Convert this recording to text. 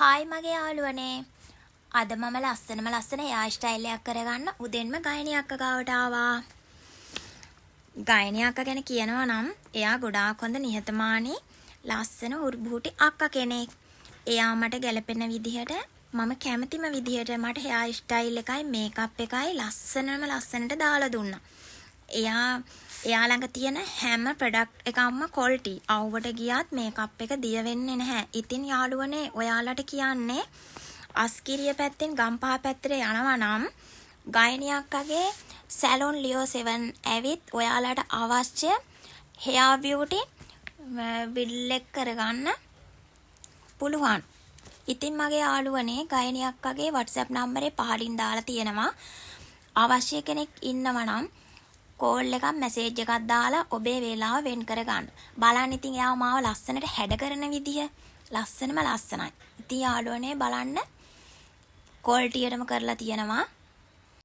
Hi මගේ යාළුවනේ. අද මම ලස්සන හෙයා ස්ටයිල් එකක් කරගන්න උදෙන්ම ගයිනි අක්කා ගාවට ආවා. ගයිනි අක්කා ගැන කියනවා නම් එයා ගොඩාක් හොඳ නිහතමානී ලස්සන උරුබුටි අක්කා කෙනෙක්. එයා මට ගැලපෙන විදිහට මම කැමතිම විදිහට මට හෙයා ස්ටයිල් එකයි මේකප් එකයි ලස්සනට දාලා දුන්නා. එයා ළඟ තියෙන හැම ප්‍රොඩක්ට් එකක්ම ක්වොලිටි. අවුවට ගියත් මේකප් එක දිය වෙන්නේ නැහැ. ඉතින් යාළුවනේ ඔයාලට කියන්නේ අස්කිරිය පැත්තෙන් ගම්පහ පැත්තට යනවා නම් ගයිනි අක්කගේ සැලොන් ලියෝ 7 ඇවිත් ඔයාලට අවශ්‍ය හෙයා බියුටි විල්ලෙක් කරගන්න පුළුවන්. ඉතින් මගේ යාළුවනේ ගයිනි අක්කගේ WhatsApp නම්බරේ පහලින් දාලා තියෙනවා. අවශ්‍ය කෙනෙක් ඉන්නවා නම් කෝල් එකක් මැසේජ් එකක් දාලා ඔබේ වේලාව වෙන් කරගන්න. බලන්න ඉතින් එයා මාව ලස්සනට හැඩ කරන විදිය ලස්සනයි. ඉතින් යාළුවනේ බලන්න ක්වොලිටියටම කරලා තියෙනවා.